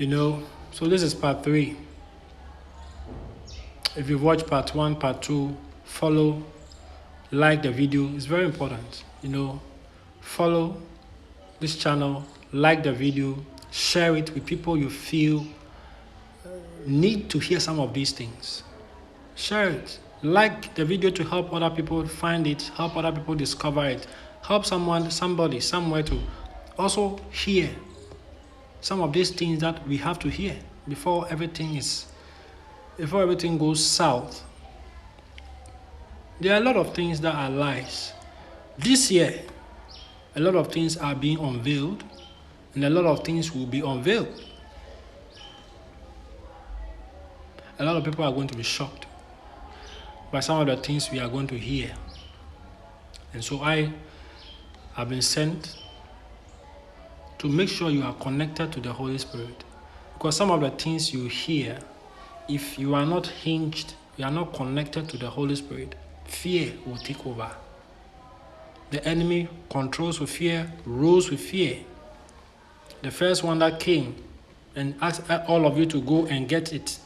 So this is part 3. If you've watched part 1, part 2, follow, like the video. It's very important. Follow this channel, like the video, share it with people you feel need to hear some of these things. Share it. Like the video to help other people find it, help other people discover it, help somebody, somewhere to also hear some of these things that we have to hear before everything goes south. There are a lot of things that are lies. This year, a lot of things are being unveiled, and a lot of things will be unveiled. A lot of people are going to be shocked by some of the things we are going to hear. And so I have been sent to make sure you are connected to the Holy Spirit. Because some of the things you hear, if you are not hinged, you are not connected to the Holy Spirit, fear will take over. The enemy controls with fear, rules with fear. The first one that came and asked all of you to go and get it,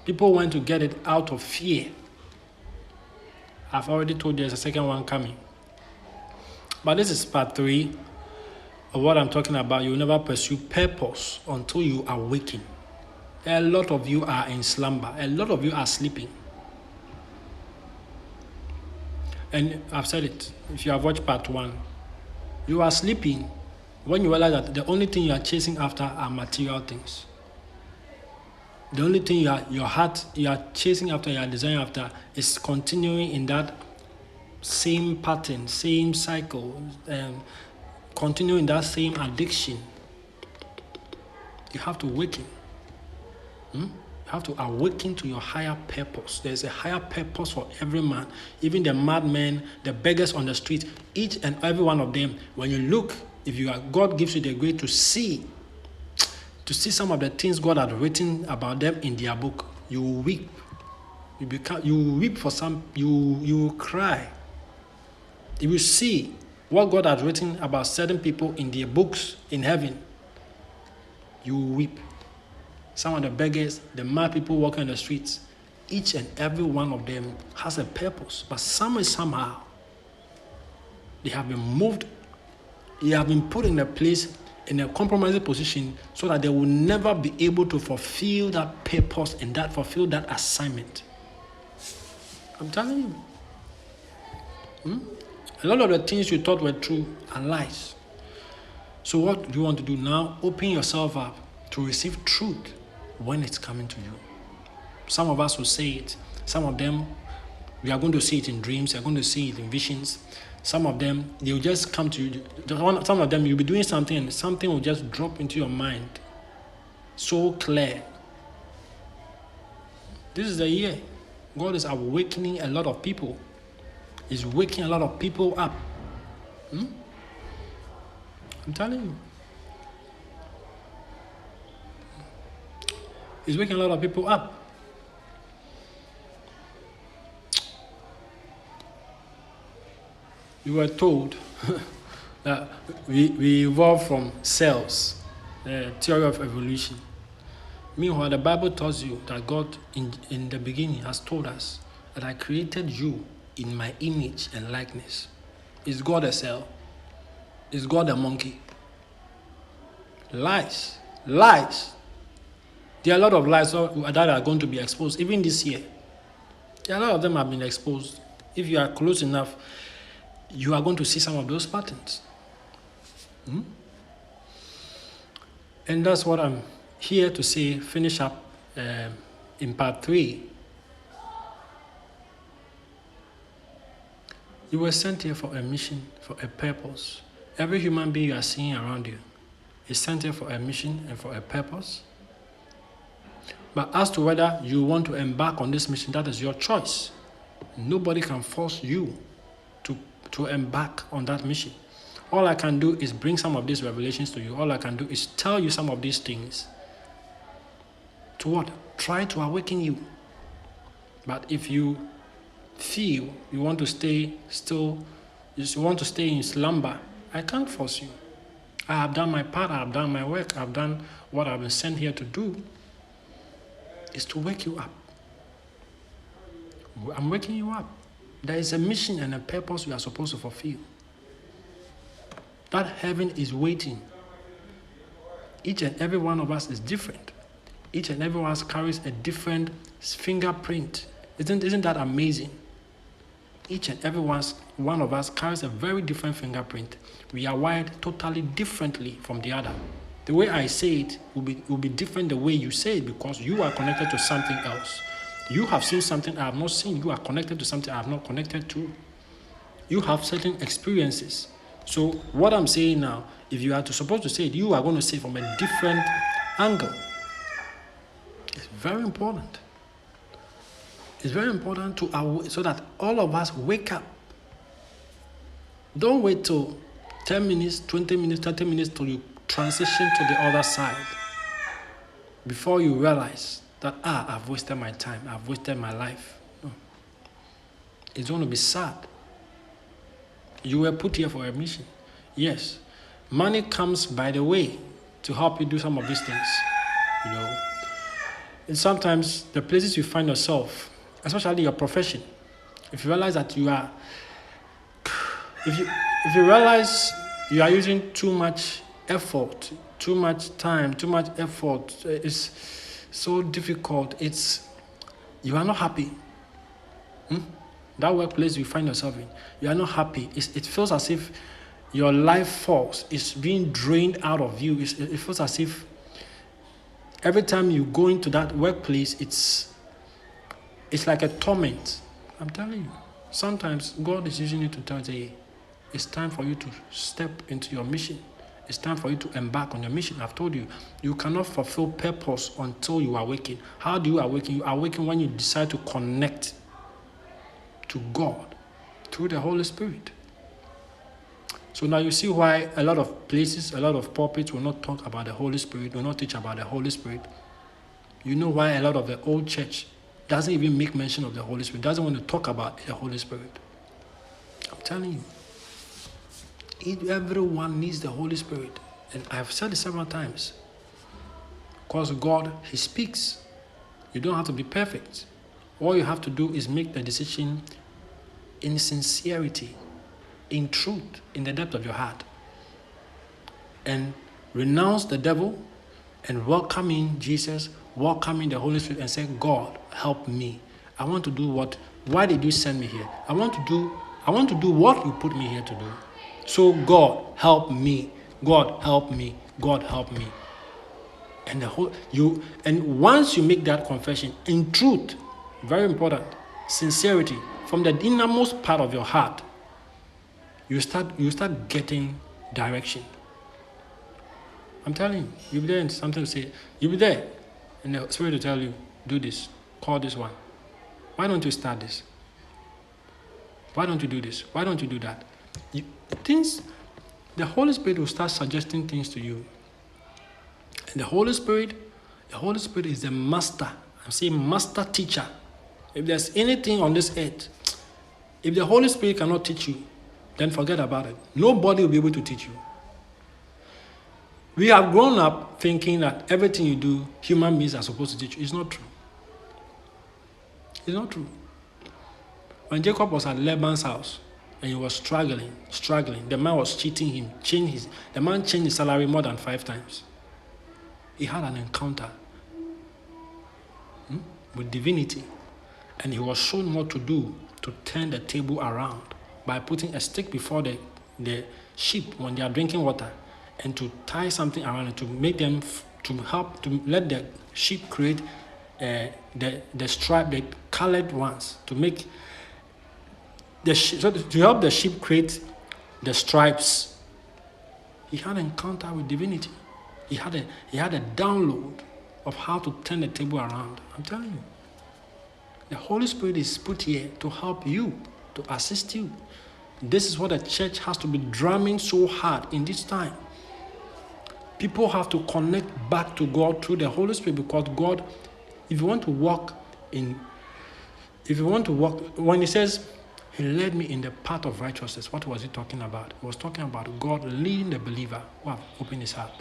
people went to get it out of fear. I've already told you there's a second one coming. But this is part 3 of what I'm talking about. You'll never pursue purpose until you awaken. A lot of you are in slumber. A lot of you are sleeping. And I've said it. If you have watched part 1, you are sleeping when you realize that the only thing you are chasing after are material things. The only thing you are chasing after, you are desiring after, is continuing in that same pattern, same cycle, continuing that same addiction. You have to awaken. You have to awaken to your higher purpose. There's a higher purpose for every man, even the madmen, the beggars on the street, each and every one of them. When you look, God gives you the grace to see some of the things God had written about them in their book, you will weep. You will weep for some. You will cry. You will see what God had written about certain people in their books in heaven. You will weep. Some of the beggars, the mad people walking on the streets, each and every one of them has a purpose. But somehow, they have been moved. They have been put in a place, in a compromising position, so that they will never be able to fulfill that purpose and fulfill that assignment. I'm telling you. A lot of the things you thought were true are lies. So what do you want to do now? Open yourself up to receive truth when it's coming to you. Some of us will say it. Some of them, we are going to see it in dreams. We are going to see it in visions. Some of them, they'll just come to you. Some of them, you'll be doing something and something will just drop into your mind. So clear. This is the year. God is awakening a lot of people. He's waking a lot of people up. I'm telling you. He's waking a lot of people up. You were told that we evolved from cells, the theory of evolution. Meanwhile, the Bible tells you that God in the beginning has told us that I created you in my image and likeness. Is God a cell? Is God a monkey? Lies. Lies. There are a lot of lies that are going to be exposed, even this year. A lot of them have been exposed. If you are close enough, you are going to see some of those patterns. And that's what I'm here to say, finish up in part 3. You were sent here for a mission, for a purpose. Every human being you are seeing around you is sent here for a mission and for a purpose. But as to whether you want to embark on this mission, that is your choice. Nobody can force you to embark on that mission. All I can do is bring some of these revelations to you. All I can do is tell you some of these things. To what? Try to awaken you. But if you feel you want to stay still, you want to stay in slumber, I can't force you. I have done my part. I have done my work. I've done what I've been sent here to do. Is to wake you up. I'm waking you up. There is a mission and a purpose we are supposed to fulfill. That heaven is waiting. Each and every one of us is different. Each and every one of us carries a different fingerprint. Isn't that amazing? Each and every one of us carries a very different fingerprint. We are wired totally differently from the other. The way I say it will be different the way you say it, because you are connected to something else. You have seen something I have not seen. You are connected to something I have not connected to. You have certain experiences. So what I'm saying now, if you are supposed to say it, you are going to say it from a different angle. It's very important. It's very important so that all of us wake up. Don't wait till 10 minutes, 20 minutes, 30 minutes till you transition to the other side before you realize that, I've wasted my time, I've wasted my life. No. It's going to be sad. You were put here for a mission. Yes, money comes by the way to help you do some of these things. And sometimes the places you find yourself, especially your profession, if you realize that if you realize you are using too much effort, too much time, too much effort, it's so difficult, you are not happy. That workplace you find yourself in, you are not happy. It feels as if your life force is being drained out of you. It feels as if every time you go into that workplace, it's like a torment. I'm telling you. Sometimes God is using you to tell you, it's time for you to step into your mission. It's time for you to embark on your mission. I've told you, you cannot fulfill purpose until you awaken. How do you awaken? You awaken when you decide to connect to God through the Holy Spirit. So now you see why a lot of places, a lot of pulpits will not talk about the Holy Spirit, will not teach about the Holy Spirit. You know why a lot of the old church doesn't even make mention of the Holy Spirit, doesn't want to talk about the Holy Spirit. I'm telling you, everyone needs the Holy Spirit. And I've said it several times. Because God, He speaks. You don't have to be perfect. All you have to do is make the decision in sincerity, in truth, in the depth of your heart. And renounce the devil and welcome in Jesus, welcome in the Holy Spirit and say, God, help me. I want to do why did you send me here? I want to do what you put me here to do. So God, help me. God, help me. God, help me. And once you make that confession in truth, very important, sincerity, from the innermost part of your heart, you start getting direction. I'm telling you, you'll be there and something to say, you'll be there, and the Spirit will tell you, do this, call this one. Why don't you start this? Why don't you do this? Why don't you do that? The Holy Spirit will start suggesting things to you. And the Holy Spirit is the master. I'm saying master teacher. If there's anything on this earth, if the Holy Spirit cannot teach you, then forget about it. Nobody will be able to teach you. We have grown up thinking that everything you do, human beings are supposed to teach you. It's not true. It's not true. When Jacob was at Laban's house and he was struggling, the man was cheating him. The man changed his salary more than 5 times. He had an encounter with divinity, and he was shown what to do to turn the table around by putting a stick before the sheep when they are drinking water, and to tie something around it to make them to let the sheep create the stripe, the colored ones, to make to help the sheep create the stripes. He had an encounter with divinity. He had a download of how to turn the table around. I'm telling you. The Holy Spirit is put here to help you, to assist you. This is what the church has to be drumming so hard in this time. People have to connect back to God through the Holy Spirit, because God, when He says He led me in the path of righteousness. What was he talking about? He was talking about God leading the believer who have opened his heart